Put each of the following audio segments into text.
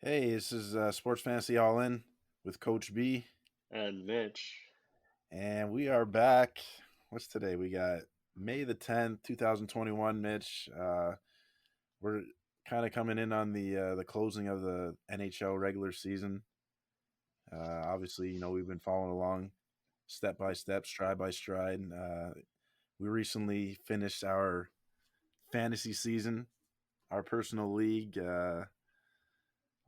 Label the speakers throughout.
Speaker 1: Hey, this is Sports Fantasy All In with Coach B,
Speaker 2: And Mytch.
Speaker 1: and we are back. What's today? We got May the 10th, 2021, Mitch. We're kind of coming in on the closing of the NHL regular season. Obviously, we've been following along step by step, stride by stride. We recently finished our fantasy season, our personal league. A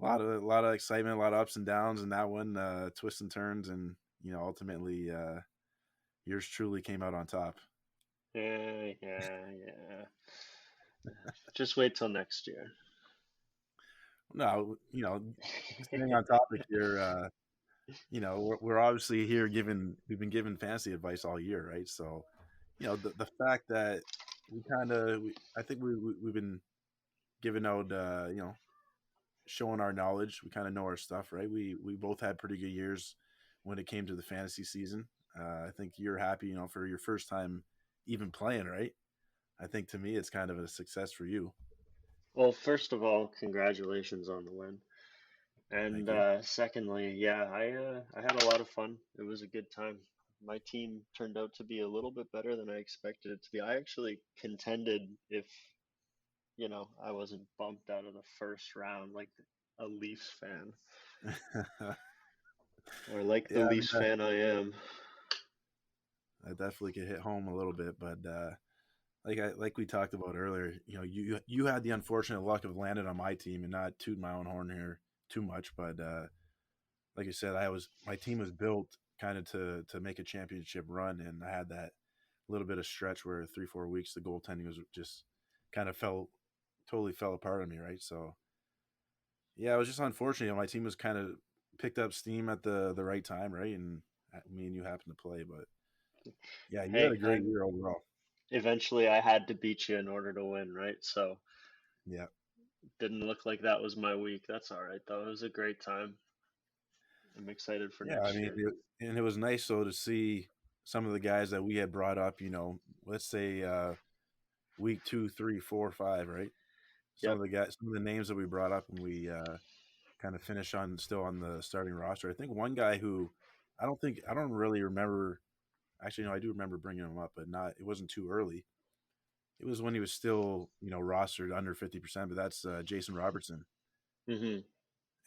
Speaker 1: lot of excitement, a lot of ups and downs in that one, twists and turns, and ultimately, yours truly came out on top.
Speaker 2: Yeah. Just wait till next year.
Speaker 1: No, staying on topic here. We're obviously here giving we've been giving fantasy advice all year, right? So, the fact that I think we've been giving out, showing our knowledge. We kind of know our stuff, right? We both had pretty good years when it came to the fantasy season. I think you're happy, for your first time even playing, right? I think to me it's kind of a success for you.
Speaker 2: Well, first of all, congratulations on the win. And
Speaker 1: Thank you.
Speaker 2: secondly, yeah, I had a lot of fun. It was a good time. My team turned out to be a little bit better than I expected it to be. I actually contended if, I wasn't bumped out of the first round like a Leafs fan, or like the
Speaker 1: Yeah, I mean,
Speaker 2: Leafs fan I am.
Speaker 1: that definitely could hit home a little bit, but like we talked about earlier, you had the unfortunate luck of landing on my team and not toot my own horn here too much, but like I said, my team was built kind of to make a championship run, and I had that little bit of stretch where 3-4 weeks the goaltending was just kind of totally fell apart on me, right? So yeah, it was just unfortunate. My team was kind of picked up steam at the right time, right? And me and you happened to play, but yeah, you had a
Speaker 2: Hey,
Speaker 1: great year overall.
Speaker 2: eventually I had to beat you in order to win, right? So
Speaker 1: Yeah,
Speaker 2: didn't look like that was my week. That's all right, though. It was a great time. I'm excited for
Speaker 1: yeah. I
Speaker 2: next
Speaker 1: mean,
Speaker 2: year.
Speaker 1: and it was nice though to see some of the guys that we had brought up. Let's say week 2, 3, 4, 5, right?
Speaker 2: Yep.
Speaker 1: Some of the names that we brought up, and we kind of finish on still on the starting roster. I think one guy who I don't really remember. Actually, no, I do remember bringing him up, but not. It wasn't too early. It was when he was still, rostered under 50%. But that's Jason Robertson.
Speaker 2: hmm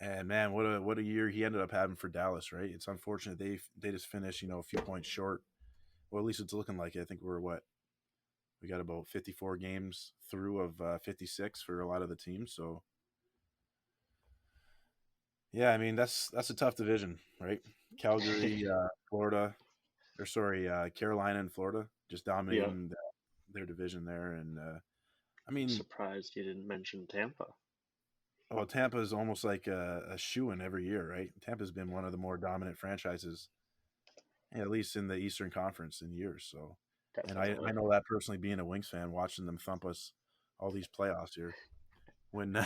Speaker 1: And man, what a year he ended up having for Dallas. Right? It's unfortunate they just finished, a few points short. Well, at least it's looking like it. I think we got about 54 games through of 56 for a lot of the teams. So yeah, I mean that's a tough division, right? Calgary, Florida, or sorry, Carolina and Florida just
Speaker 2: Yeah.
Speaker 1: dominating their division there. And I
Speaker 2: I'm
Speaker 1: mean,
Speaker 2: surprised you didn't mention Tampa.
Speaker 1: well, Tampa is almost like a shoe in every year, right? Tampa's been one of the more dominant franchises, at least in the Eastern Conference in years. So, and I
Speaker 2: Definitely.
Speaker 1: know that personally, being a Wings fan, watching them thump us all these playoffs here when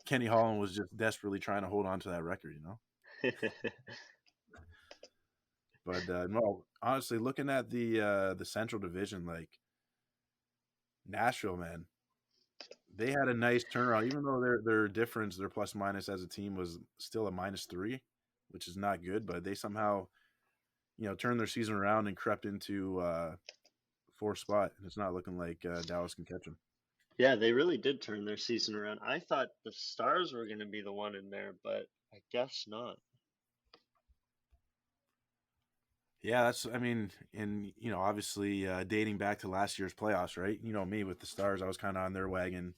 Speaker 1: Kenny Holland was just desperately trying to hold on to that record. But no, honestly, looking at the Central Division, like Nashville, man, they had a nice turnaround. Even though their difference, their plus minus as a team was still a -3, which is not good, but they somehow turned their season around and crept into fourth spot, and it's not looking like Dallas can catch them.
Speaker 2: Yeah, they really did turn their season around. I thought the Stars were going to be the one in there, but I guess not.
Speaker 1: Yeah, that's I mean, and obviously dating back to last year's playoffs, right? Me with the Stars, I was kind of on their wagon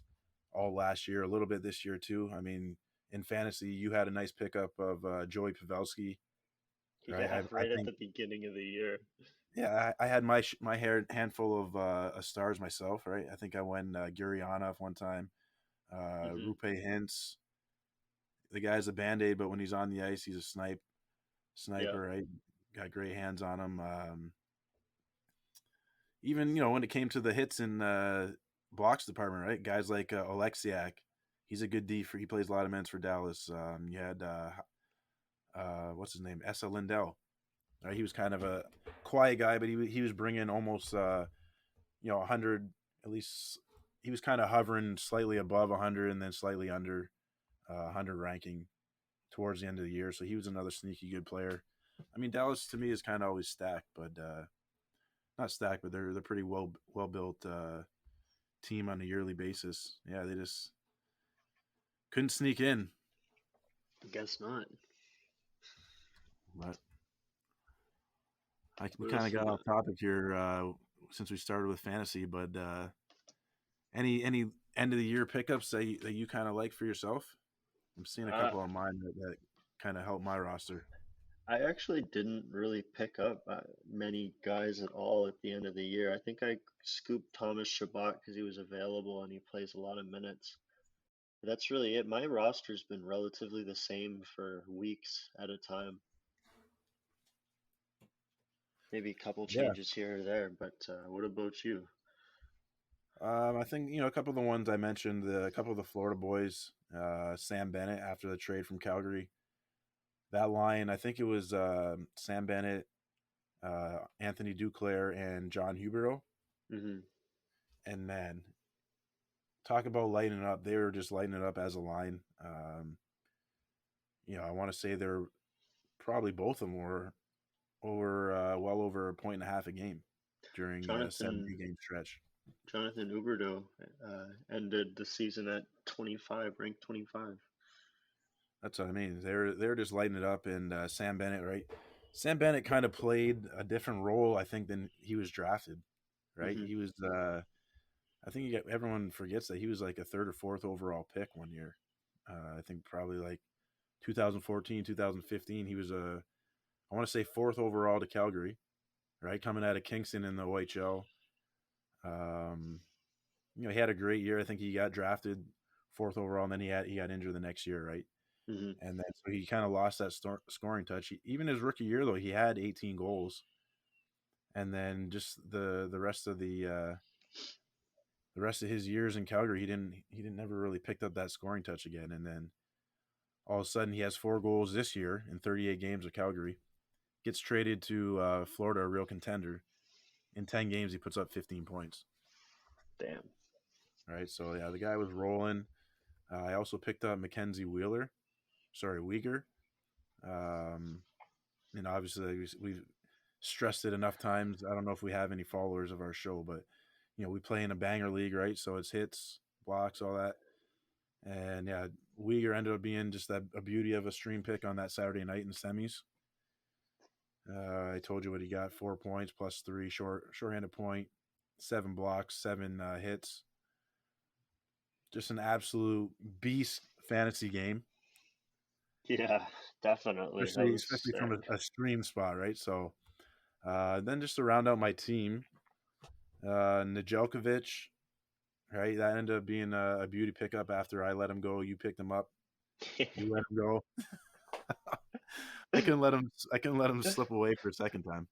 Speaker 1: all last year, a little bit this year too. I mean, in fantasy, you had a nice pickup of Joey Pavelski, right?
Speaker 2: Yeah,
Speaker 1: I
Speaker 2: right at
Speaker 1: think,
Speaker 2: the beginning of the year.
Speaker 1: yeah, I had my handful of Stars myself, right? I think I went Gurianov one time,
Speaker 2: hmm
Speaker 1: Rupe Hintz. The guy's a band aid, but when he's on the ice, he's a
Speaker 2: Yeah.
Speaker 1: sniper, right? Got great hands on him. Even when it came to the hits and blocks department, right? Guys like Oleksiak, he's a good D for. He plays a lot of minutes for Dallas. You had what's his name, Essa Lindell. He was kind of a quiet guy, but he was bringing almost 100 at least. He was kind of hovering slightly above 100 and then slightly under 100 ranking. towards the end of the year, so he was another sneaky good player. I mean, Dallas to me is kind of always stacked, but not stacked, but they're pretty well built team on a yearly basis. Yeah, they just couldn't sneak in.
Speaker 2: Guess not.
Speaker 1: But we
Speaker 2: What
Speaker 1: kind
Speaker 2: else
Speaker 1: of
Speaker 2: we
Speaker 1: got off
Speaker 2: got?
Speaker 1: topic here since we started with fantasy. But any end of the year pickups that you kind of like for yourself? I'm seeing a
Speaker 2: Uh,
Speaker 1: couple of mine that kind of help my roster.
Speaker 2: I actually didn't really pick up many guys at all at the end of the year. I think I scooped Thomas Chabot because he was available and he plays a lot of minutes. But that's really it. My roster's been relatively the same for weeks at a time. Maybe a couple
Speaker 1: Yeah.
Speaker 2: changes here or there, but what about you?
Speaker 1: I think a couple of the ones I mentioned, a couple of the Florida boys, Sam Bennett after the trade from Calgary. That line, I think it was Sam Bennett, Anthony Duclair, and John Huberdeau.
Speaker 2: Hmm.
Speaker 1: And man, talk about lighting up. They were just lighting it up as a line. I want to say they're probably both of them were over well over a point and a half a game during a
Speaker 2: Jonathan
Speaker 1: 70-game stretch.
Speaker 2: Jonathan Huberdeau ended the season at 25, ranked 25.
Speaker 1: That's what I mean. They're just lighting it up, and Sam Bennett, right? Sam Bennett kind of played a different role, I think, than he was drafted. Right?
Speaker 2: Hmm.
Speaker 1: He was. I think everyone forgets that he was like a third or fourth overall pick one year. I think probably like 2014, 2015. He was I want to say fourth overall to Calgary, right? Coming out of Kingston in the OHL. Um, he had a great year. I think he got drafted fourth overall, and then he got injured the next year, right?
Speaker 2: Hmm.
Speaker 1: And then so he kind of lost that scoring touch. Even his rookie year, though, he had 18 goals, and then just the rest of his years in Calgary, he didn't never really picked up that scoring touch again. And then all of a sudden, he has 4 goals this year in 38 games with Calgary. Gets traded to Florida, a real contender. In 10 games, he puts up 15 points.
Speaker 2: Damn.
Speaker 1: Right, so yeah, the guy was rolling. I also picked up Mackenzie Wheeler, sorry, Uyghur. Um, and obviously we've stressed it enough times. I don't know if we have any followers of our show, but we play in a banger league, right? So it's hits, blocks, all that. And yeah, Uyghur ended up being just a beauty of a stream pick on that Saturday night in the semis. I told you what he got: 4 points plus 3 shorthanded point, 7 blocks, 7 hits. Just an absolute beast fantasy game.
Speaker 2: Yeah, definitely. That was
Speaker 1: Especially from
Speaker 2: sick.
Speaker 1: a stream spot, right? So then just to round out my team, Nedeljkovic, right? That ended up being a beauty pickup after I let him go. You picked him up. You let him go. I couldn't let him. I couldn't let him slip away for a second time.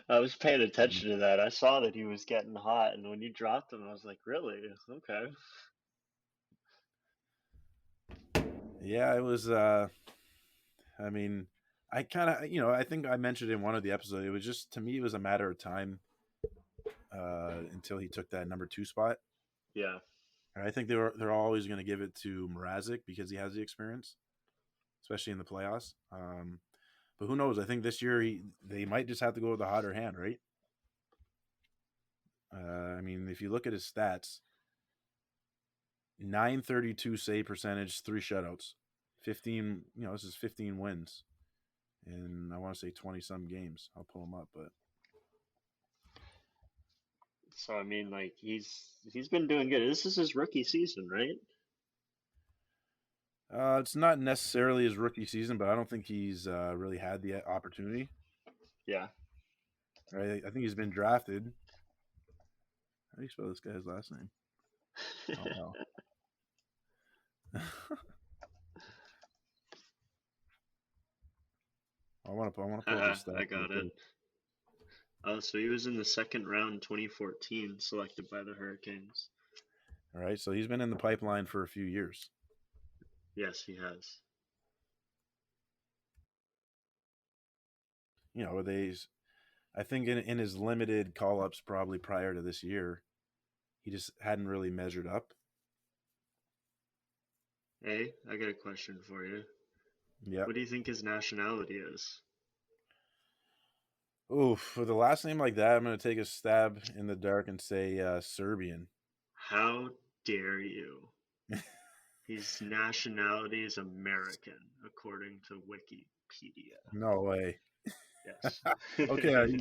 Speaker 2: I was paying attention to that. I saw that he was getting hot, and when you dropped him, I was like, really? Okay.
Speaker 1: Yeah, it was. I mean, I kind of, I think I mentioned in one of the episodes. It was just to me, it was a matter of time until he took that number 2 spot.
Speaker 2: Yeah.
Speaker 1: And I think they're always going to give it to Mrazek because he has the experience, especially in the playoffs. But who knows? I think this year they might just have to go with the hotter hand, right? I mean, if you look at his stats, 932 save percentage, 3 shutouts, 15. This is 15 wins, and I want to say 20 some games. I'll pull them up, but
Speaker 2: So I mean, like he's been doing good. This is his rookie season, right?
Speaker 1: it's not necessarily his rookie season, but I don't think he's really had the opportunity.
Speaker 2: Yeah.
Speaker 1: Right? I think he's been drafted. How do you spell this guy's last name? Oh hell. I want to pull up his
Speaker 2: I
Speaker 1: stats real
Speaker 2: got it.
Speaker 1: quick.
Speaker 2: Oh, so he was in the second round, 2014, selected by the Hurricanes.
Speaker 1: All right, so he's been in the pipeline for a few years.
Speaker 2: Yes, he has.
Speaker 1: I think in his limited call ups probably prior to this year, he just hadn't really measured up.
Speaker 2: Hey, I got a question for you.
Speaker 1: Yep.
Speaker 2: What do you think his nationality is?
Speaker 1: Ooh, for the last name like that, I'm going to take a stab in the dark and say Serbian.
Speaker 2: How dare you? His nationality is American, according to Wikipedia.
Speaker 1: No way.
Speaker 2: Yes.
Speaker 1: Okay,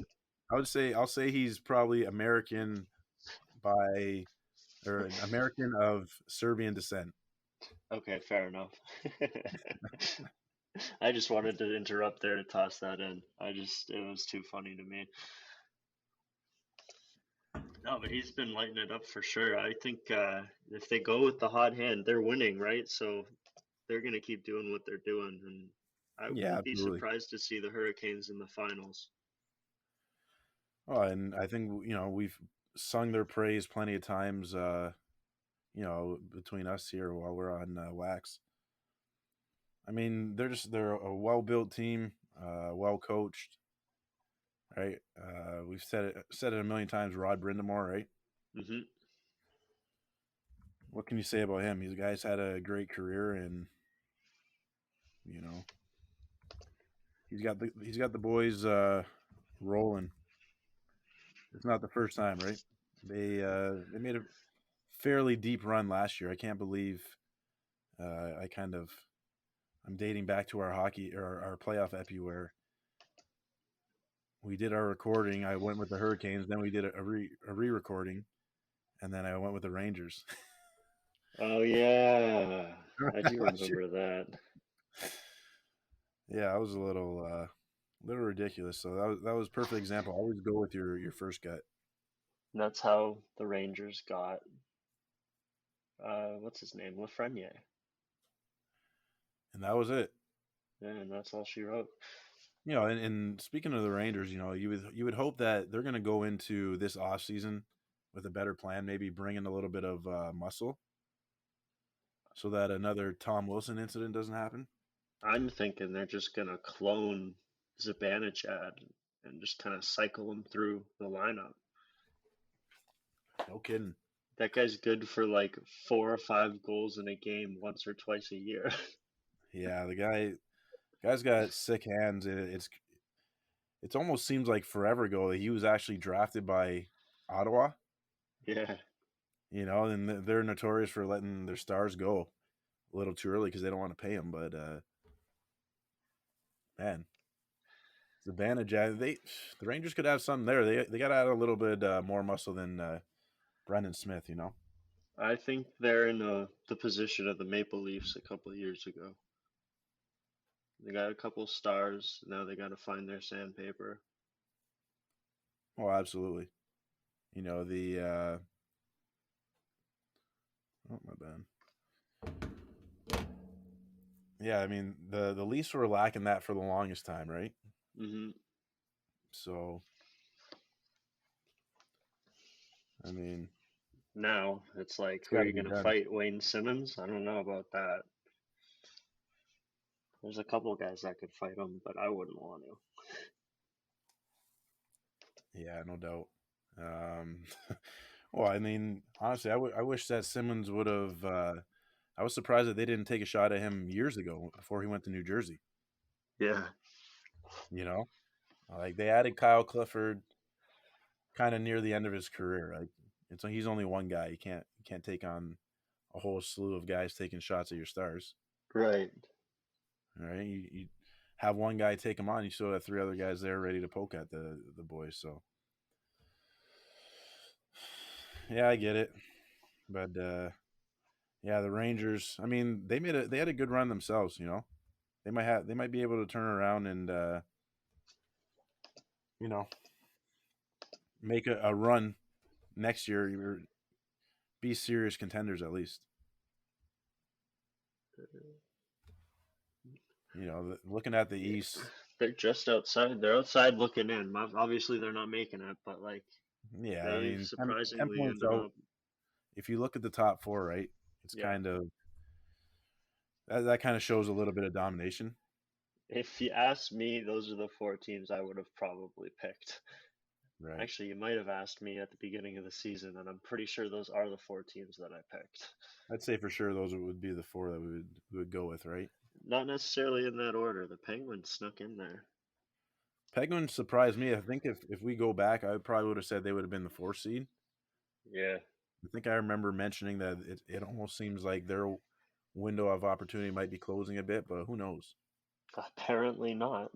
Speaker 1: I'll say he's probably American by or an American of Serbian descent.
Speaker 2: Okay, fair enough. I just wanted to interrupt there to toss that in. It was too funny to me. No, but he's been lighting it up for sure. I think if they go with the hot hand, they're winning, right? So they're going to keep doing what they're doing. And I
Speaker 1: Yeah,
Speaker 2: wouldn't be
Speaker 1: absolutely.
Speaker 2: surprised to see the Hurricanes in the finals.
Speaker 1: Oh, and I think we've sung their praise plenty of times. Between us here while we're on wax. I mean, they're a well built team, well coached, right? We've said it a million times. Rod Brindamore, right?
Speaker 2: Hmm.
Speaker 1: What can you say about him? He's guy's had a great career, and you know he's got the boys rolling. It's not the first time, right? They made a fairly deep run last year. I can't believe I kind of I'm dating back to our hockey or our playoff epi where we did our recording. I went with the Hurricanes, then we did a re-recording, and then I went with the Rangers.
Speaker 2: Oh, yeah. I do
Speaker 1: Last year.
Speaker 2: remember that.
Speaker 1: Yeah, I was a little ridiculous. So that was perfect example. Always go with your first gut,
Speaker 2: And that's how the Rangers got, what's his name? Lafreniere.
Speaker 1: and that was it.
Speaker 2: Yeah, and that's all she wrote.
Speaker 1: And speaking of the Rangers, you would hope that they're going to go into this off season with a better plan, maybe bring in a little bit of muscle, so that another Tom Wilson incident doesn't happen.
Speaker 2: I'm thinking they're just going to clone Zibanejad and just kind of cycle him through the lineup.
Speaker 1: No kidding.
Speaker 2: That guy's good for like 4 or 5 goals in a game once or twice a year.
Speaker 1: Yeah, guy's got sick hands. It's almost seems like forever ago that he was actually drafted by Ottawa.
Speaker 2: Yeah.
Speaker 1: And they're notorious for letting their stars go a little too early because they don't want to pay them. But man, it's the advantage. The Rangers could have something there. They got to add a little bit more muscle than Brendan Smith.
Speaker 2: I think they're in the position of the Maple Leafs a couple of years ago. They got a couple stars. Now they got to find their sandpaper.
Speaker 1: Oh, absolutely. The oh my bad. Yeah, I mean the Leafs were lacking that for the longest time, right?
Speaker 2: Hmm.
Speaker 1: So I mean,
Speaker 2: Now it's like,
Speaker 1: it's
Speaker 2: who are
Speaker 1: got to
Speaker 2: you
Speaker 1: be
Speaker 2: going to
Speaker 1: done.
Speaker 2: fight? Wayne Simmons? I don't know about that. There's a couple guys that could fight him, but I wouldn't want to.
Speaker 1: Yeah, no doubt. Um, well, I mean, honestly, I wish that Simmons would have. I was surprised that they didn't take a shot at him years ago before he went to New Jersey.
Speaker 2: Yeah.
Speaker 1: You know, like they added Kyle Clifford kind of near the end of his career. Like he's only one guy. You can't take on a whole slew of guys taking shots at your stars.
Speaker 2: Right.
Speaker 1: All right, you have one guy take him on. You still have three other guys there ready to poke at the boys. So yeah, I get it, but yeah, the Rangers. I mean, they had a good run themselves. They might be able to turn around and you know make a run next year. Or be serious contenders at least. Looking at the East.
Speaker 2: They're just outside. They're outside looking in. Obviously, they're not making it, but like
Speaker 1: Yeah, I
Speaker 2: they
Speaker 1: mean, 10
Speaker 2: surprisingly
Speaker 1: points
Speaker 2: ended
Speaker 1: out.
Speaker 2: up.
Speaker 1: If you look at the top four, right, it's
Speaker 2: Yeah.
Speaker 1: kind of that kind of shows a little bit of domination.
Speaker 2: If you ask me, those are the four teams I would have probably picked.
Speaker 1: Right.
Speaker 2: Actually, you might have asked me at the beginning of the season, and I'm pretty sure those are the four teams that I picked.
Speaker 1: I'd say for sure those would be the four that we would go with, right?
Speaker 2: Not necessarily in that order. The Penguins snuck in there.
Speaker 1: Penguins surprised me. I think if we go back, I probably would have said they would have been the 4th seed.
Speaker 2: Yeah,
Speaker 1: I think I remember mentioning that it almost seems like their window of opportunity might be closing a bit, but who knows?
Speaker 2: apparently not.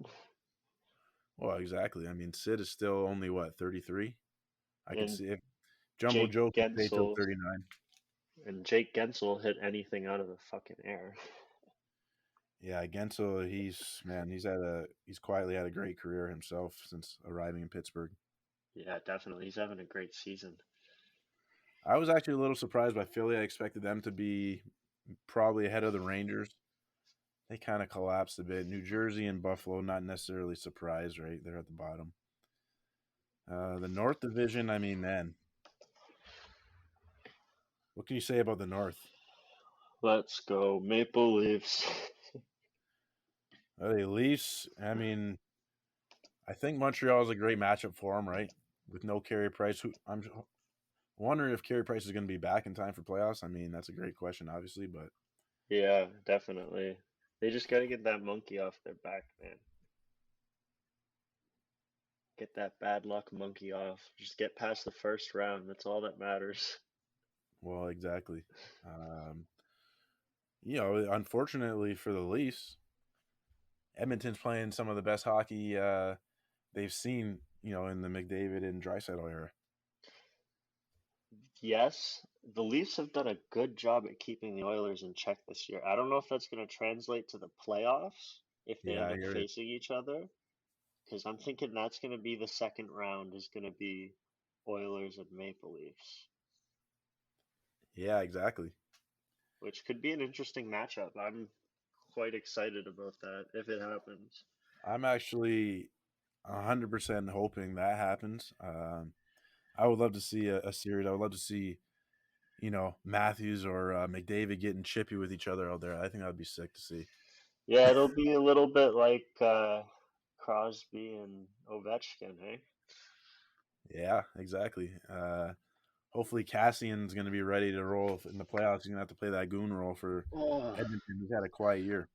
Speaker 1: Well, exactly. I mean, Sid is still only what, 33? I could
Speaker 2: And
Speaker 1: see if Jumbo
Speaker 2: Jake
Speaker 1: Joe could stay till
Speaker 2: Gensel
Speaker 1: 39.
Speaker 2: and Jake Gensel hit anything out of the fucking air.
Speaker 1: Yeah, Gensel, he's quietly had a great career himself since arriving in Pittsburgh.
Speaker 2: Yeah, definitely. He's having a great season.
Speaker 1: I was actually a little surprised by Philly. I expected them to be probably ahead of the Rangers. They kind of collapsed a bit. New Jersey and Buffalo, not necessarily surprised, right? They're at the bottom. The North Division, I mean, man, what can you say about the North?
Speaker 2: Let's go Maple Leafs.
Speaker 1: Are they Leafs? I mean, I think Montreal is a great matchup for them, right? With no Carey Price. I'm wondering if Carey Price is going to be back in time for playoffs. I mean, that's a great question, obviously, but
Speaker 2: Yeah, definitely. They just got to get that monkey off their back, man. Get that bad luck monkey off. Just get past the first round. That's all that matters.
Speaker 1: well, exactly. Um, unfortunately for the Leafs, Edmonton's playing some of the best hockey they've seen, in the McDavid and Draisaitl era.
Speaker 2: Yes, the Leafs have done a good job at keeping the Oilers in check this year. I don't know if that's going to translate to the playoffs if they
Speaker 1: Yeah,
Speaker 2: end
Speaker 1: I
Speaker 2: up
Speaker 1: hear it.
Speaker 2: facing each other, because I'm thinking that's going to be the second round is going to be Oilers and Maple Leafs,
Speaker 1: Yeah, exactly.
Speaker 2: which could be an interesting matchup. I'm quite excited about that if it happens.
Speaker 1: I'm actually 100% hoping that happens. I would love to see a series. I would love to see, Matthews or McDavid getting chippy with each other out there. I think that would be sick to see.
Speaker 2: Yeah, it'll be a little bit like Crosby and Ovechkin, hey?
Speaker 1: Yeah, exactly. Hopefully Cassian's going to be ready to roll in the playoffs. He's going to have to play that goon role for
Speaker 2: Oh,
Speaker 1: Edmonton. He's had a quiet year.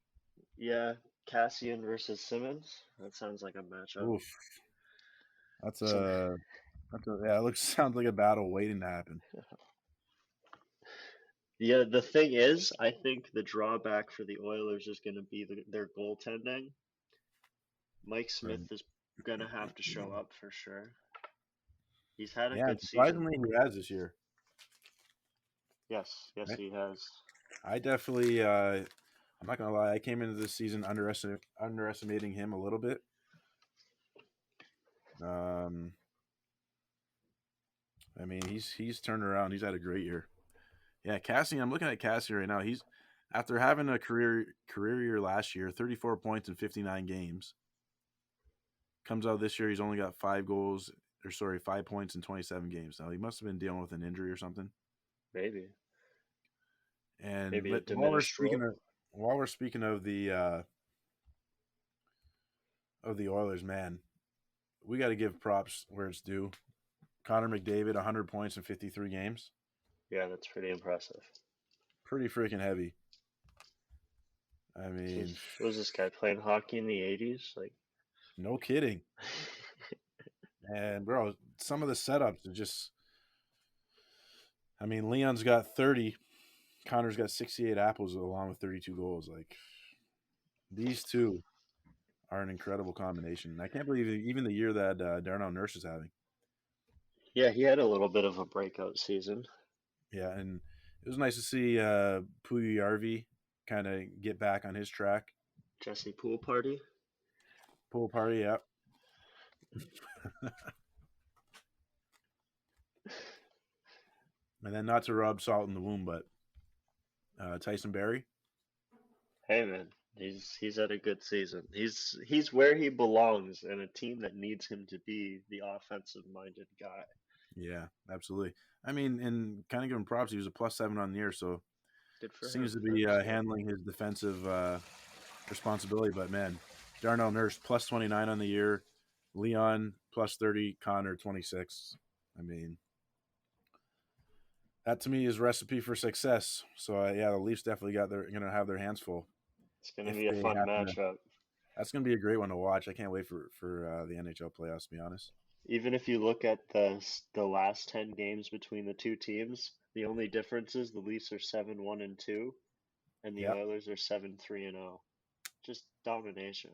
Speaker 2: yeah, Cassian versus Simmons. That sounds like a matchup.
Speaker 1: Oof, that's
Speaker 2: Some
Speaker 1: a yeah. It looks sounds like a battle waiting to happen.
Speaker 2: Yeah, the thing is, I think the drawback for the Oilers is going to be their goaltending. Mike
Speaker 1: Right.
Speaker 2: Smith is going to have to show up for sure. He's had a
Speaker 1: Yeah, and
Speaker 2: good season.
Speaker 1: surprisingly, he has this year.
Speaker 2: Yes, yes,
Speaker 1: Right?
Speaker 2: he has.
Speaker 1: I definitely. I'm not gonna lie. I came into this season underestimating him a little bit. Um, I mean, he's turned around. He's had a great year. Yeah, Cassie. I'm looking at Cassie right now. He's after having a career year last year, 34 points in 59 games. Comes out this year, he's only got 5 points in 27 games. Now he must have been dealing with an injury or something.
Speaker 2: Maybe.
Speaker 1: And
Speaker 2: Maybe a
Speaker 1: while we're
Speaker 2: diminished
Speaker 1: speaking
Speaker 2: role.
Speaker 1: of the Oilers, man, we got to give props where it's due. Connor McDavid, 100 points in 53 games.
Speaker 2: Yeah, that's pretty impressive.
Speaker 1: Pretty freaking heavy. I mean,
Speaker 2: Was this guy playing hockey in the 80s? Like,
Speaker 1: no kidding. And bro, some of the setups are just. I mean, Leon's got 30. Connor's got 68 apples along with 32 goals. Like these two are an incredible combination. I can't believe even the year that Darnell Nurse is having.
Speaker 2: yeah, he had a little bit of a breakout season.
Speaker 1: Yeah, and it was nice to see Puyarvi kind of get back on his track.
Speaker 2: Jesse Pool Party.
Speaker 1: Pool party, yeah. And then not to rub salt in the wound, but Tyson Berry.
Speaker 2: Hey man, he's had a good season. He's where he belongs in a team that needs him to be the offensive minded guy.
Speaker 1: Yeah, absolutely. I mean, and kind of give him props. He was a +7 on the year, so
Speaker 2: Good for
Speaker 1: seems
Speaker 2: him.
Speaker 1: to be
Speaker 2: That's good.
Speaker 1: handling his defensive responsibility. But man, Darnell Nurse +29 on the year. Leon plus 30, Connor 26. I mean, that to me is recipe for success. So yeah, the Leafs definitely going to have their hands full
Speaker 2: It's going to
Speaker 1: if
Speaker 2: be a
Speaker 1: they
Speaker 2: fun
Speaker 1: happen to.
Speaker 2: matchup.
Speaker 1: That's going to be a great one to watch. I can't wait for the NHL playoffs. To be honest.
Speaker 2: Even if you look at the last 10 games between the two teams, the only difference is the Leafs are 7-1-2 and the
Speaker 1: Yep.
Speaker 2: Oilers are 7-3-0. Just domination.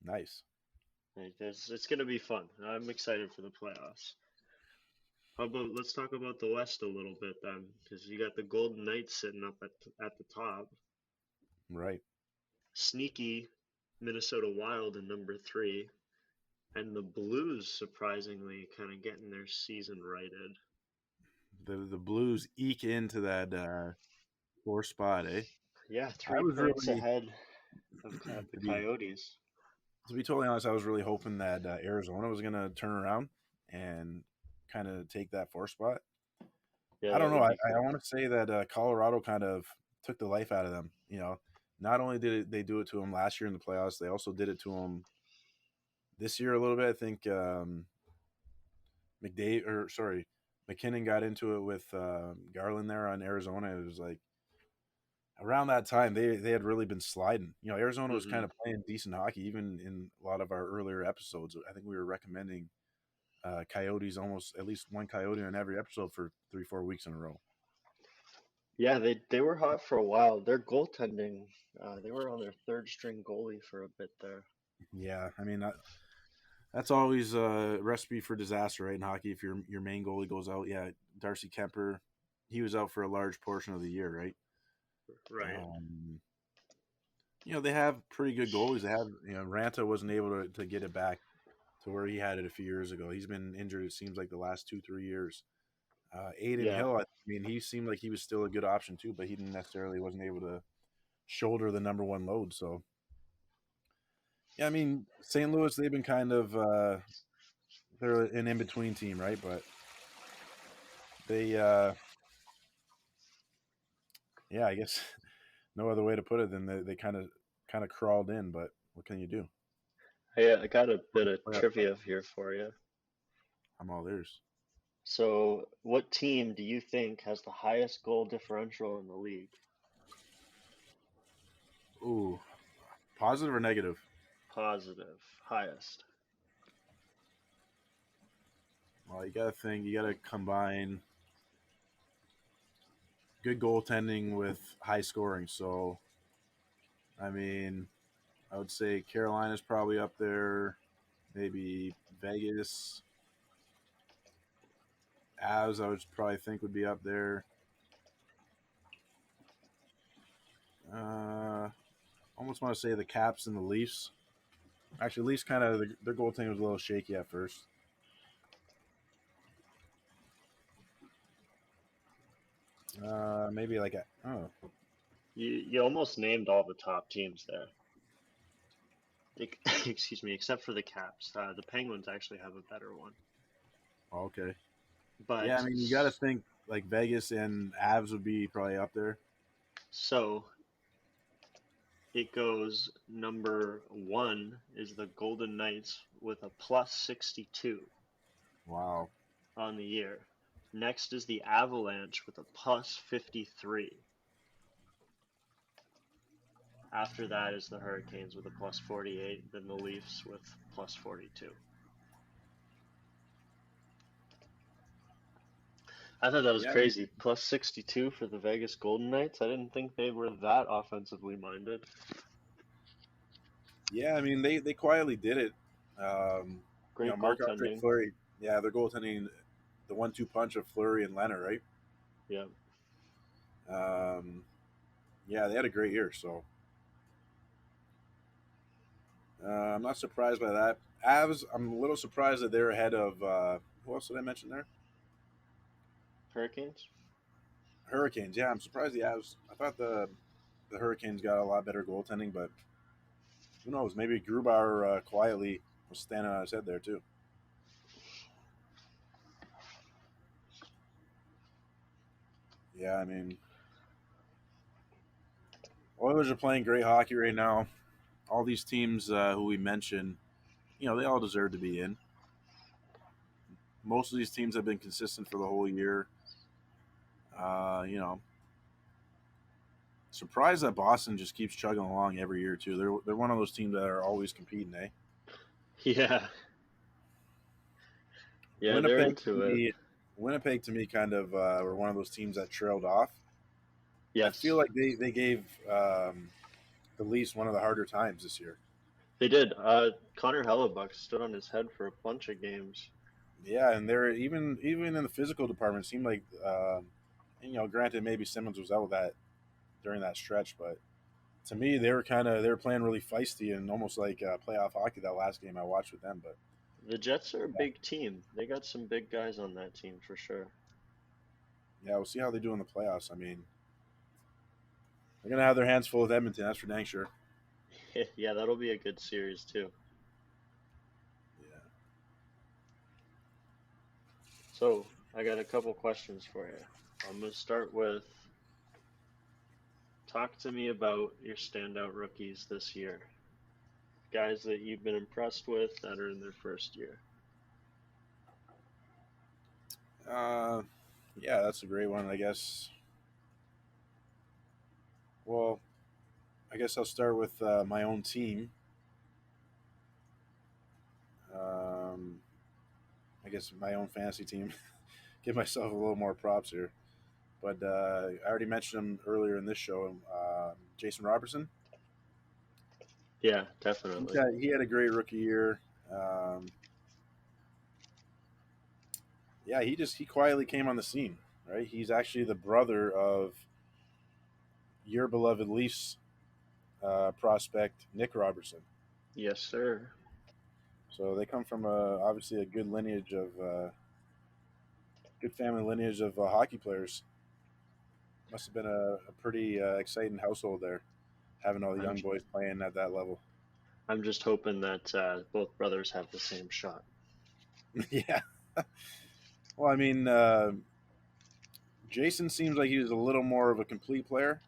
Speaker 1: Nice.
Speaker 2: Like it's going to be fun. I'm excited for the playoffs. How about let's talk about the West a little bit then, because you got the Golden Knights sitting up at the top.
Speaker 1: Right.
Speaker 2: Sneaky Minnesota Wild in number three, and the Blues surprisingly kind of getting their season righted.
Speaker 1: The Blues eke into that fourth spot, eh?
Speaker 2: Yeah,
Speaker 1: I
Speaker 2: three
Speaker 1: was
Speaker 2: points
Speaker 1: really
Speaker 2: ahead of the
Speaker 1: to be
Speaker 2: Coyotes.
Speaker 1: to be totally honest, I was really hoping that Arizona was going to turn around and kind of take that fourth spot.
Speaker 2: Yeah,
Speaker 1: I don't
Speaker 2: that
Speaker 1: know.
Speaker 2: would
Speaker 1: I,
Speaker 2: be
Speaker 1: I
Speaker 2: cool.
Speaker 1: want to say that Colorado kind of took the life out of them. Not only did they do it to them last year in the playoffs, they also did it to them this year a little bit. I think McKinnon got into it with Garland there on Arizona. It was like around that time they had really been sliding. Arizona was kind
Speaker 2: Hmm.
Speaker 1: of playing decent hockey even in a lot of our earlier episodes. I think we were recommending Coyotes, almost at least one Coyote on every episode for 3-4 weeks in a row.
Speaker 2: Yeah, they were hot for a while. Their goaltending, they were on their third string goalie for a bit there.
Speaker 1: Yeah, I mean that's always a recipe for disaster, right? In hockey, if your main goalie goes out, yeah, Darcy Kemper, he was out for a large portion of the year, right?
Speaker 2: Right.
Speaker 1: Um, they have pretty good goalies. They have, Ranta wasn't able to get it back to where he had it a few years ago. He's been injured, it seems like, the last 2-3 years. Aiden
Speaker 2: Yeah.
Speaker 1: Hill, I mean, he seemed like he was still a good option too, but he didn't necessarily wasn't able to shoulder the number one load. So, yeah, I mean, St. Louis, they've been kind of they're an in between team, right? But they, yeah, I guess no other way to put it than they kind of crawled in. But what can you do?
Speaker 2: Hey, I got a bit of trivia here for you.
Speaker 1: I'm all ears.
Speaker 2: So, what team do you think has the highest goal differential in the league?
Speaker 1: Ooh, positive or negative?
Speaker 2: Positive, highest.
Speaker 1: Well, you got to think. You got to combine good goaltending with high scoring. So, I mean, I would say Carolina's probably up there. Maybe Vegas, Avs, I would probably think would be up there. Uh, Almost want to say the Caps and the Leafs. Actually, Leafs kind of their goaltending was a little shaky at first. Maybe like oh
Speaker 2: You almost named all the top teams there. Excuse me, except for the Caps. The Penguins actually have a better one.
Speaker 1: okay, yeah. I
Speaker 2: But
Speaker 1: mean, you got to think like Vegas and Avs would be probably up there.
Speaker 2: so it goes number one is the Golden Knights with a plus 62
Speaker 1: Wow.
Speaker 2: on the year. Next is the Avalanche with a plus 53. After that is the Hurricanes with a plus 48, then the Leafs with plus 42. I thought that was
Speaker 1: Yeah,
Speaker 2: crazy. Plus 62 for the Vegas Golden Knights. I didn't think they were that offensively minded.
Speaker 1: yeah. I mean, they quietly did it.
Speaker 2: Great
Speaker 1: Marc Andre
Speaker 2: goaltending.
Speaker 1: Fleury. Yeah, they're goaltending the 1-2 punch of Fleury and Leonard, right?
Speaker 2: Yeah.
Speaker 1: Um, yeah, they had a great year. So I'm not surprised by that. Avs, I'm a little surprised that they're ahead of who else did I mention there?
Speaker 2: Hurricanes?
Speaker 1: Hurricanes. Yeah, I'm surprised the Avs. I thought the Hurricanes got a lot better goaltending, but who knows? Maybe Grubauer quietly was standing on his head there too. Yeah, I mean, Oilers are playing great hockey right now. All these teams who we mentioned, they all deserve to be in. Most of these teams have been consistent for the whole year. You know, surprised that Boston just keeps chugging along every year too. They're one of those teams that are always competing, eh?
Speaker 2: Yeah, yeah, they're
Speaker 1: Winnipeg to
Speaker 2: into it.
Speaker 1: me, Winnipeg to me, kind of were one of those teams that trailed off. I feel
Speaker 2: Yes,
Speaker 1: like they gave the Leafs one of the harder times this year.
Speaker 2: they did. Connor Hellebuck stood on his head for a bunch of games.
Speaker 1: Yeah, and they're even in the physical department. It seemed like, granted maybe Simmons was out that during that stretch, but to me they were playing really feisty and almost like playoff hockey that last game I watched with them. But
Speaker 2: The Jets are a big team. They got some big guys on that team for sure.
Speaker 1: yeah, we'll see how they do in the playoffs. I mean, they're gonna have their hands full with Edmonton. That's for dang sure.
Speaker 2: Yeah, that'll be a good series too.
Speaker 1: Yeah.
Speaker 2: So, I got a couple questions for you. I'm going to start with talk to me about your standout rookies this year. Guys that you've been impressed with that are in their first year.
Speaker 1: Uh, yeah, that's a great one. I guess. Well, I guess I'll start with my own team. Um, I guess my own fantasy team. Give myself a little more props here. But I already mentioned him earlier in this show. Jason Robertson.
Speaker 2: Yeah, definitely.
Speaker 1: He had a great rookie year. Um, yeah, he quietly came on the scene. Right, he's actually the brother of your beloved Leafs prospect Nick Robertson.
Speaker 2: Yes, sir.
Speaker 1: So they come from obviously a good lineage of good family lineage of hockey players. Must have been a pretty exciting household there, having all the
Speaker 2: I'm
Speaker 1: young boys playing at that level.
Speaker 2: I'm just hoping that both brothers have the same shot.
Speaker 1: Yeah. Well, I mean, Jason seems like he was a little more of a complete player.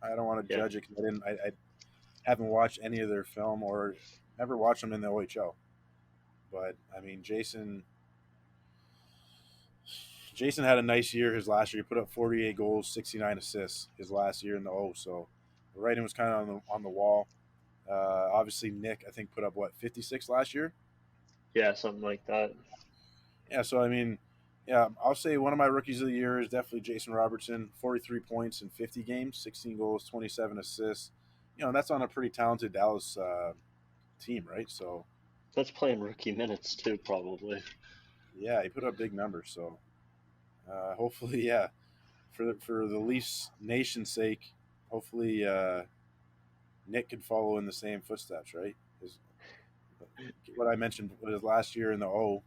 Speaker 1: I don't want to
Speaker 2: Yeah,
Speaker 1: judge it because I haven't watched any of their film or never watched them in the OHL. But I mean, Jason had a nice year his last year. He put up 48 goals, 69 assists his last year in the O. So the writing was kind of on the wall. Obviously, Nick I think put up 56 last year.
Speaker 2: yeah, something like that.
Speaker 1: Yeah, so I mean, yeah, I'll say one of my rookies of the year is definitely Jason Robertson. 43 points in 50 games, 16 goals, 27 assists. That's on a pretty talented Dallas team, right? So
Speaker 2: That's playing rookie minutes too, probably.
Speaker 1: yeah, he put up big numbers. So hopefully, yeah, for the Leafs nation's sake, hopefully Nick could follow in the same footsteps, right? What I mentioned was last year in the O.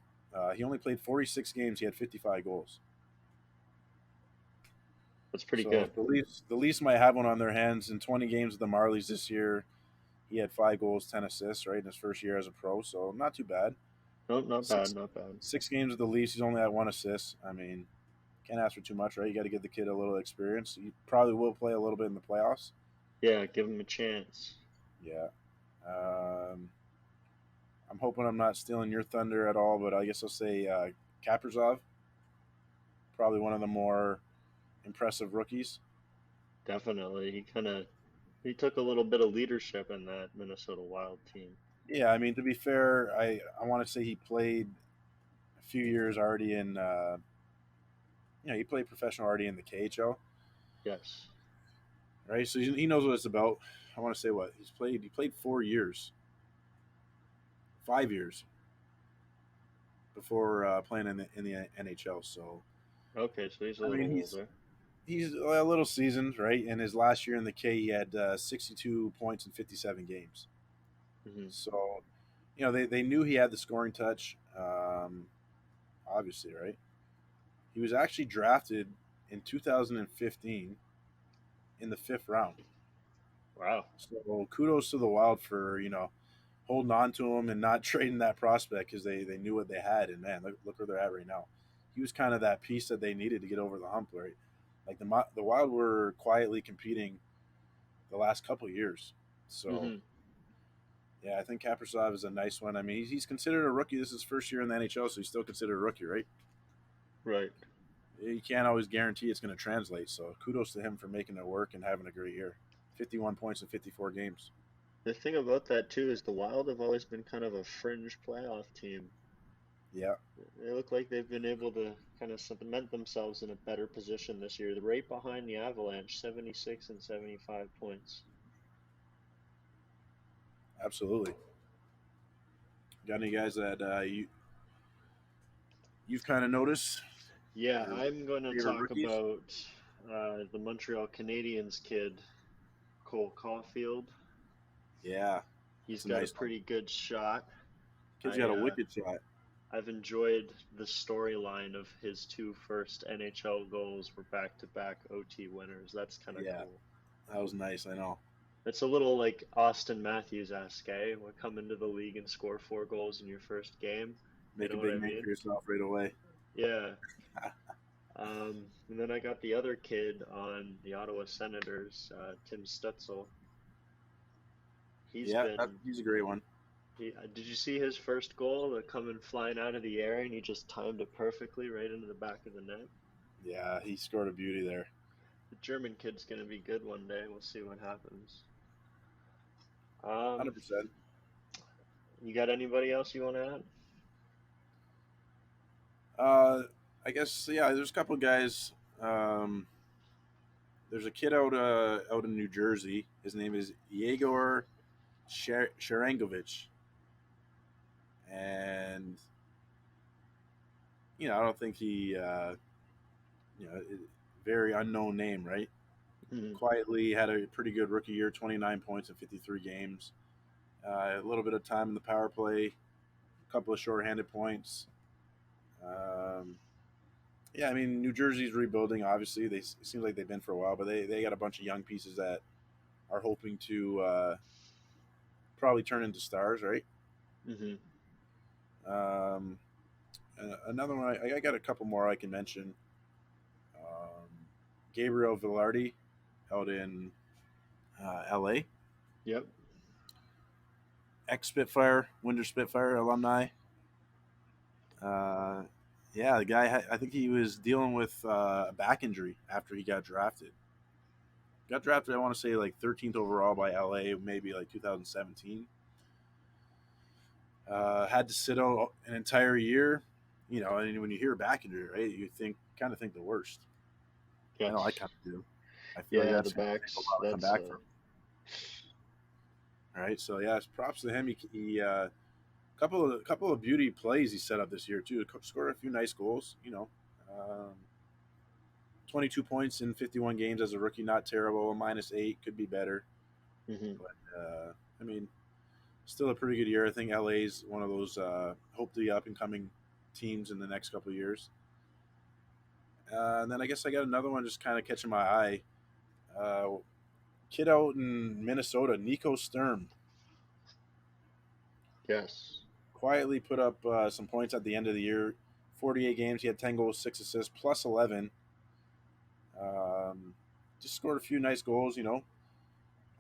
Speaker 1: He only played 46 games. He had 55 goals.
Speaker 2: That's pretty
Speaker 1: So
Speaker 2: good.
Speaker 1: if the Leafs might have one on their hands in 20 games with the Marlies this year. He had 5 goals, 10 assists, right, in his first year as a pro. So not too bad.
Speaker 2: Nope, not bad,
Speaker 1: Six
Speaker 2: not bad.
Speaker 1: 6 games with the Leafs. He's only had 1 assist. I mean, can't ask for too much, right? You got to give the kid a little experience. He probably will play a little bit in the playoffs.
Speaker 2: Yeah, give him a chance.
Speaker 1: Yeah. Um, I'm hoping I'm not stealing your thunder at all, but I guess I'll say Kaprizov, probably one of the more impressive rookies.
Speaker 2: Definitely. He took a little bit of leadership in that Minnesota Wild team.
Speaker 1: Yeah, I mean, to be fair, I want to say he played a few years already in, he played professional already in the KHL,
Speaker 2: Yes.
Speaker 1: right? So he knows what it's about. I want to say what he played 4 years, 5 years before playing in the NHL. So
Speaker 2: Okay, so he's a
Speaker 1: I mean,
Speaker 2: little
Speaker 1: he's
Speaker 2: older.
Speaker 1: he's a little seasoned, right? In his last year in the K, he had 62 points in 57 games.
Speaker 2: Hmm.
Speaker 1: So they knew he had the scoring touch, obviously, right? He was actually drafted in 2015 in the fifth round.
Speaker 2: Wow.
Speaker 1: So kudos to the Wild for holding on to him and not trading that prospect because they knew what they had. And man, look where they're at right now. He was kind of that piece that they needed to get over the hump, right? Like the Wild were quietly competing the last couple of years. So
Speaker 2: Hmm.
Speaker 1: Yeah, I think Kaprizov is a nice one. I mean, he's considered a rookie. This is his first year in the NHL, so he's still considered a rookie, right?
Speaker 2: Right.
Speaker 1: You can't always guarantee it's going to translate. So kudos to him for making it work and having a great year. 51 points in 54 games.
Speaker 2: The thing about that too is the Wild have always been kind of a fringe playoff team.
Speaker 1: Yeah,
Speaker 2: They look like they've been able to kind of cement themselves in a better position this year. They're right behind the Avalanche, 76 and 75 points.
Speaker 1: absolutely. Got any guys that you've kind of noticed
Speaker 2: Yeah,
Speaker 1: your
Speaker 2: I'm going to
Speaker 1: favorite
Speaker 2: talk
Speaker 1: rookies?
Speaker 2: about the Montreal Canadiens kid, Cole Caulfield.
Speaker 1: Yeah,
Speaker 2: He's
Speaker 1: that's a
Speaker 2: got a
Speaker 1: nice one.
Speaker 2: pretty good shot.
Speaker 1: Kid's
Speaker 2: I
Speaker 1: got a wicked shot.
Speaker 2: I've enjoyed the storyline of his two first NHL goals were back-to-back OT winners. That's kind of
Speaker 1: Yeah,
Speaker 2: cool.
Speaker 1: that was nice. I know.
Speaker 2: It's a little like Austin Matthews-esque, eh? What come into the league and score 4 goals in your first game. You
Speaker 1: Make a
Speaker 2: know what
Speaker 1: big
Speaker 2: I
Speaker 1: name
Speaker 2: mean?
Speaker 1: for yourself right away.
Speaker 2: Yeah. And then I got the other kid on the Ottawa Senators, Tim Stutzel. He's
Speaker 1: Yeah,
Speaker 2: been
Speaker 1: he's a great one.
Speaker 2: did you see his first goal, the coming flying out of the air, and he just timed it perfectly right into the back of the net?
Speaker 1: Yeah, he scored a beauty there.
Speaker 2: The German kid's gonna be good one day. We'll see what happens.
Speaker 1: 100%.
Speaker 2: Um, you got anybody else you want to add?
Speaker 1: Uh, I guess yeah. There's a couple guys. Um, there's a kid out in New Jersey. His name is Yegor Sharangovich, and I don't think he very unknown name, right?
Speaker 2: Mhm.
Speaker 1: Quietly had a pretty good rookie year, 29 points in 53 games. A little bit of time in the power play, a couple of shorthanded points. Um, yeah, I mean New Jersey's rebuilding. Obviously, it seems like they've been for a while, but they got a bunch of young pieces that are hoping to probably turn into stars, right?
Speaker 2: Mhm.
Speaker 1: Um, another one, I got a couple more I can mention. Um, Gabriel Villardi out in L.A.
Speaker 2: Yep.
Speaker 1: Ex Spitfire, Winter Spitfire alumni. Uh, yeah, the guy, I think he was dealing with a back injury after he got drafted. Got drafted, I want to say like 13th overall by LA, maybe like 2017. Had to sit out an entire year. And when you hear back injury, right, you kind of think the worst. I know I
Speaker 2: Yes.
Speaker 1: kind of do. I feel like
Speaker 2: Yeah,
Speaker 1: that's
Speaker 2: the
Speaker 1: going to take a
Speaker 2: backs.
Speaker 1: while to come
Speaker 2: That's
Speaker 1: back from. Right, so yeah, props to him. He couple of beauty plays he set up this year too. Scored a few nice goals. 22 points in 51 games as a rookie, not terrible. -8 could be better,
Speaker 2: hmm
Speaker 1: but I mean, still a pretty good year. I think LA's one of those hopefully up and coming teams in the next couple of years. And then I guess I got another one just kind of catching my eye. Uh, Kid out in Minnesota, Nico Sturm,
Speaker 2: Yes.
Speaker 1: quietly put up some points at the end of the year. 48 games, he had 10 goals, 6 assists, plus 11. Um, just scored a few nice goals.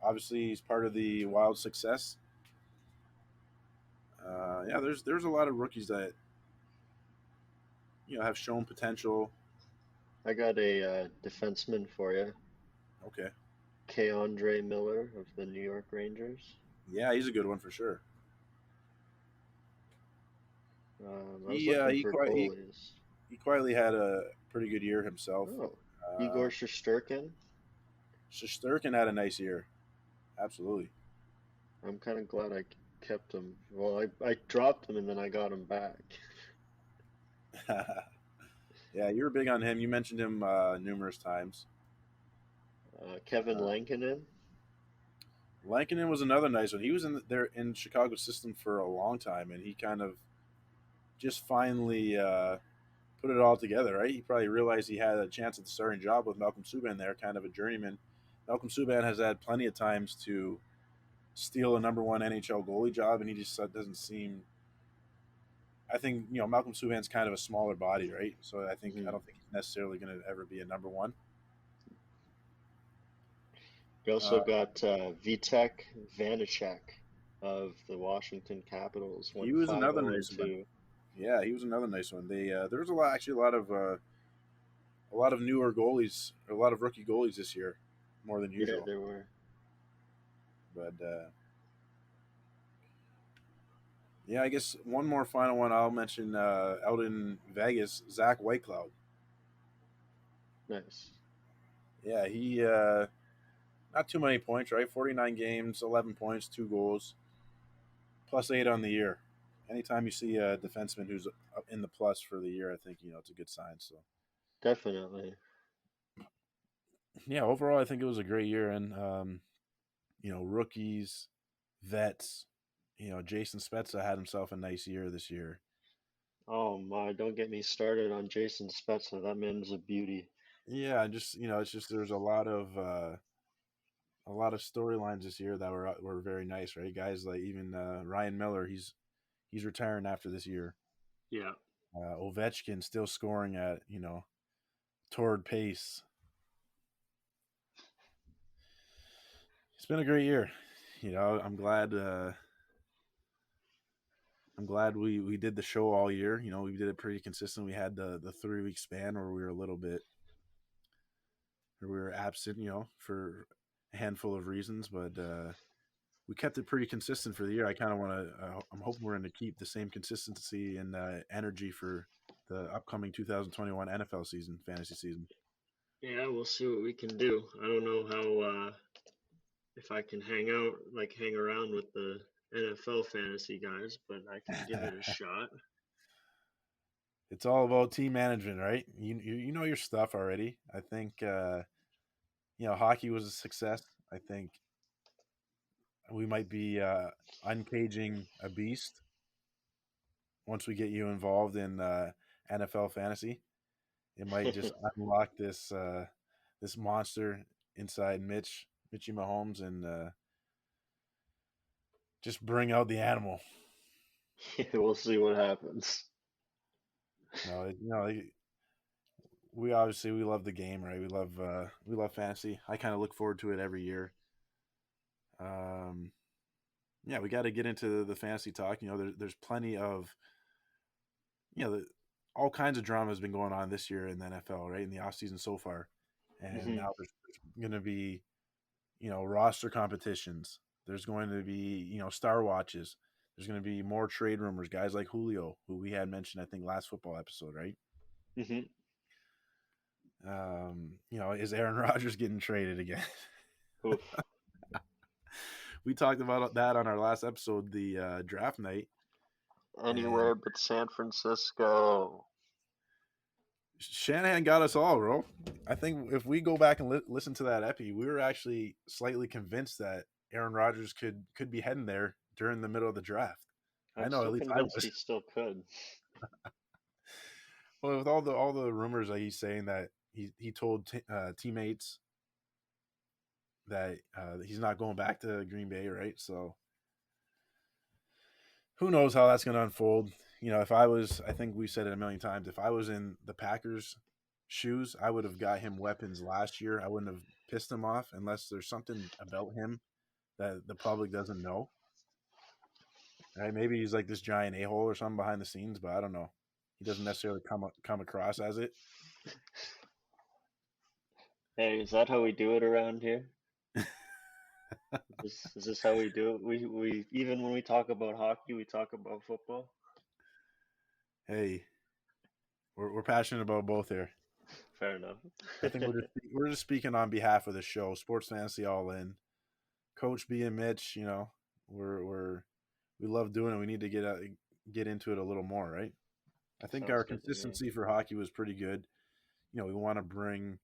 Speaker 1: Obviously he's part of the Wild success. Yeah, there's a lot of rookies that have shown potential.
Speaker 2: I got a defenseman for you.
Speaker 1: Okay,
Speaker 2: K. Andre Miller of the New York Rangers.
Speaker 1: yeah, he's a good one for sure.
Speaker 2: I was
Speaker 1: He uh,
Speaker 2: looking
Speaker 1: he
Speaker 2: for
Speaker 1: quite he,
Speaker 2: goalies.
Speaker 1: he quietly had a pretty good year himself.
Speaker 2: Oh,
Speaker 1: Uh,
Speaker 2: Igor Shesterkin.
Speaker 1: Shesterkin had a nice year, absolutely.
Speaker 2: I'm kind of glad I kept him. Well, I dropped him and then I got him back.
Speaker 1: Yeah, you were big on him. You mentioned him numerous times.
Speaker 2: Kevin
Speaker 1: Uh,
Speaker 2: Lankinen.
Speaker 1: Lankinen was another nice one. He was in Chicago's system for a long time, and he kind of just finally put it all together. Right? He probably realized he had a chance at the starting job with Malcolm Subban there, kind of a journeyman. Malcolm Subban has had plenty of times to steal a number one NHL goalie job, and he just doesn't seem. I think Malcolm Subban's kind of a smaller body, right? So I
Speaker 2: hmm
Speaker 1: don't think he's necessarily going to ever be a number one.
Speaker 2: We also
Speaker 1: Uh,
Speaker 2: got Vitek Vanacek. of the Washington Capitals.
Speaker 1: He
Speaker 2: Went
Speaker 1: was
Speaker 2: five
Speaker 1: another
Speaker 2: zero and
Speaker 1: nice one.
Speaker 2: 2.
Speaker 1: Yeah, he was another nice one. They there was actually a lot of newer goalies, a lot of rookie goalies this year, more than
Speaker 2: Yeah,
Speaker 1: usual.
Speaker 2: there were.
Speaker 1: But yeah, I guess one more final one I'll mention out in Vegas, Zach Whitecloud.
Speaker 2: Nice.
Speaker 1: Yeah, he not too many points, right? 49 games, 11 points, 2 goals, +8 on the year. Anytime you see a defenseman who's in the plus for the year, I think it's a good sign. So
Speaker 2: Definitely.
Speaker 1: yeah, overall, I think it was a great year, and rookies, vets. Jason Spezza had himself a nice year this year.
Speaker 2: Oh my, don't get me started on Jason Spezza. That man's a beauty.
Speaker 1: Yeah, and just it's just there's a lot of storylines this year that were very nice, right? Guys like even Ryan Miller, he's retiring after this year.
Speaker 2: Yeah.
Speaker 1: Ovechkin still scoring at torrid pace. It's been a great year. I'm glad. I'm glad we did the show all year. We did it pretty consistent. We had the 3 week span where we were a little bit, where we were absent, for a handful of reasons, but we kept it pretty consistent for the year. I kind of want to. I'm hoping we're going to keep the same consistency and energy for the upcoming 2021 NFL season, fantasy season.
Speaker 2: Yeah, we'll see what we can do. I don't know how if I can hang around with the NFL fantasy guys, but I can give it a shot.
Speaker 1: It's all about team management, right? You know your stuff already. I think hockey was a success. I think we might be uncaging a beast once we get you involved in NFL fantasy. It might just unlock this monster inside Mitchy Mahomes, and just bring out the animal.
Speaker 2: We'll see what happens.
Speaker 1: No, we obviously we love the game, right? We love fantasy. I kind of look forward to it every year. Um, yeah, we got to get into the fantasy talk. There's plenty of all kinds of drama has been going on this year in the NFL, right? In the offseason so far, and
Speaker 2: Hmm.
Speaker 1: now there's going to be roster competitions. There's going to be star watches. There's going to be more trade rumors. Guys like Julio, who we had mentioned, I think last football episode, right?
Speaker 2: Hmm.
Speaker 1: Is Aaron Rodgers getting traded again?
Speaker 2: Oof.
Speaker 1: We talked about that on our last episode, the draft night, and
Speaker 2: Anywhere but San Francisco.
Speaker 1: Shanahan got us all, bro. I think if we go back and listen to that epi, we were actually slightly convinced that Aaron Rodgers could be heading there during the middle of the draft. I
Speaker 2: I'm
Speaker 1: know, at
Speaker 2: still
Speaker 1: least I
Speaker 2: convinced
Speaker 1: was.
Speaker 2: he still could.
Speaker 1: Well, with all the rumors that he's saying that he told teammates that he's not going back to Green Bay, right? So who knows how that's going to unfold? If I was, I think we said it a million times. If I was in the Packers' shoes, I would have got him weapons last year. I wouldn't have pissed him off unless there's something about him that the public doesn't know. Right? Maybe he's like this giant a hole or something behind the scenes, but I don't know. He doesn't necessarily come across as it.
Speaker 2: Hey, is that how we do it around here? Is this how we do it? We even when we talk about hockey, we talk about football.
Speaker 1: Hey, we're passionate about both here.
Speaker 2: Fair enough.
Speaker 1: I think we're just speaking on behalf of the show, Sports Fantasy All In. Coach B and Mitch, we love doing it. We need to get into it a little more, right? I think our
Speaker 2: Sounds good to me.
Speaker 1: consistency for hockey was pretty good. We want to bring,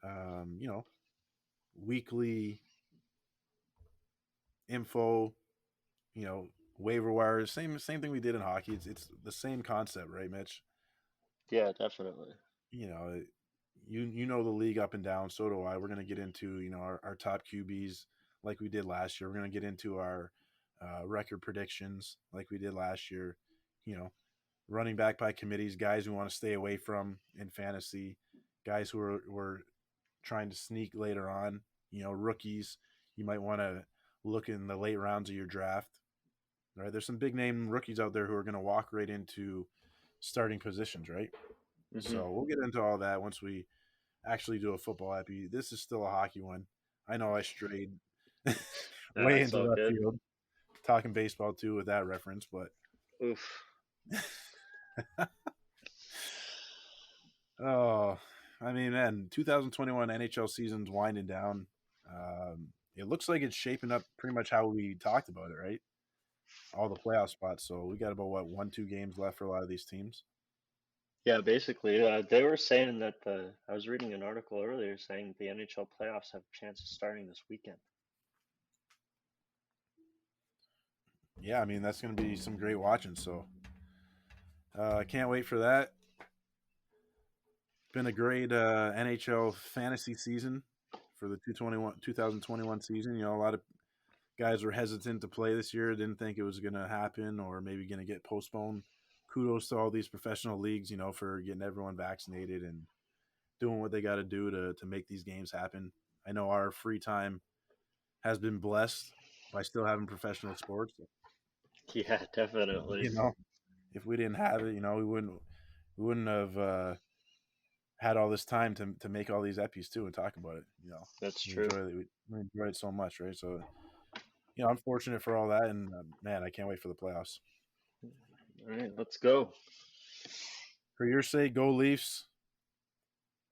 Speaker 1: um, you know, weekly info, waiver wires, same thing we did in hockey. It's the same concept, right, Mitch?
Speaker 2: Yeah, definitely.
Speaker 1: You know, you know the league up and down. So do I. We're gonna get into our top QBs like we did last year. We're gonna get into our record predictions like we did last year. You know, running back by committees, guys we want to stay away from in fantasy, guys who were trying to sneak later on. Rookies you might want to look in the late rounds of your draft. right? There's some big name rookies out there who are going to walk right into starting positions, right?
Speaker 2: Hmm.
Speaker 1: So we'll get into all that once we actually do a football epi. This is still a hockey one. I know I strayed way
Speaker 2: That's
Speaker 1: into
Speaker 2: all
Speaker 1: left
Speaker 2: good.
Speaker 1: field, talking baseball too with that reference, but
Speaker 2: Oof.
Speaker 1: oh, I mean, man, 2021 NHL season's winding down. It looks like it's shaping up pretty much how we talked about it, right? All the playoff spots. So we got about what 1-2 games left for a lot of these teams.
Speaker 2: Yeah, basically, they were saying that the. I was reading an article earlier saying the NHL playoffs have a chance of starting this weekend.
Speaker 1: Yeah, I mean that's going to be some great watching. So I can't wait for that. Been a great NHL fantasy season for the 2021 season. You know, a lot of guys were hesitant to play this year, didn't think it was going to happen or maybe going to get postponed. Kudos to all these professional leagues, you know, for getting everyone vaccinated and doing what they got to do to make these games happen. I know our free time has been blessed by still having professional sports.
Speaker 2: Yeah, definitely.
Speaker 1: You know, if we didn't have it, you know, we wouldn't have had all this time to make all these epis too and talk about it. You know,
Speaker 2: That's
Speaker 1: we
Speaker 2: true.
Speaker 1: enjoy it. We enjoy it so much, right? So, you know, I'm fortunate for all that, and man, I can't wait for the playoffs.
Speaker 2: All right, let's go.
Speaker 1: For your sake, go Leafs.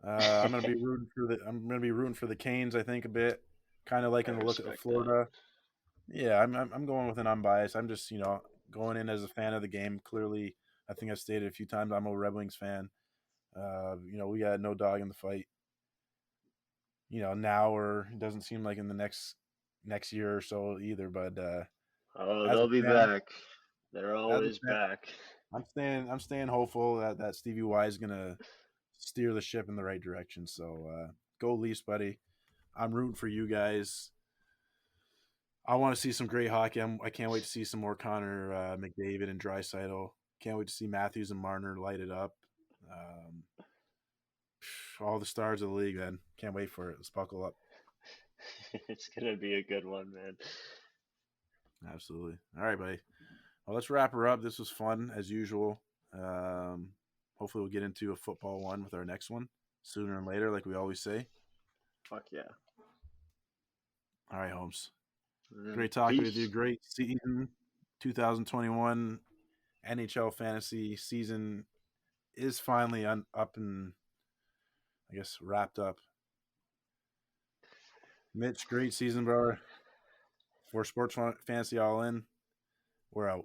Speaker 1: I'm gonna be rooting for the. I'm gonna be rooting for the Canes. I think a bit, kind of
Speaker 2: I
Speaker 1: liking the look of
Speaker 2: respect that.
Speaker 1: Florida. Yeah, I'm going with an unbiased. I'm just going in as a fan of the game. Clearly, I think I've stated a few times I'm a Red Wings fan. We got no dog in the fight. Now or it doesn't seem like in the next year or so either. But
Speaker 2: Oh,
Speaker 1: as a
Speaker 2: they'll be
Speaker 1: fan,
Speaker 2: back. They're
Speaker 1: as a
Speaker 2: always
Speaker 1: fan,
Speaker 2: back.
Speaker 1: I'm staying hopeful that Stevie Y is gonna steer the ship in the right direction. So go Leafs, buddy. I'm rooting for you guys. I want to see some great hockey. I can't wait to see some more Connor McDavid and Draisaitl. Can't wait to see Matthews and Marner light it up. Um, all the stars of the league, man. Can't wait for it. Let's buckle up.
Speaker 2: It's gonna be a good one, man.
Speaker 1: Absolutely. All right, buddy. Well, let's wrap her up. This was fun as usual. Um, Hopefully, we'll get into a football one with our next one sooner and later, like we always say.
Speaker 2: Fuck yeah.
Speaker 1: All right, Holmes.
Speaker 2: All right,
Speaker 1: Great talking with you.
Speaker 2: peace.
Speaker 1: Great season. 2021 NHL fantasy season is finally up and I guess wrapped up. Mytch, great season, brother. For Sports Fantasy All In, we're out.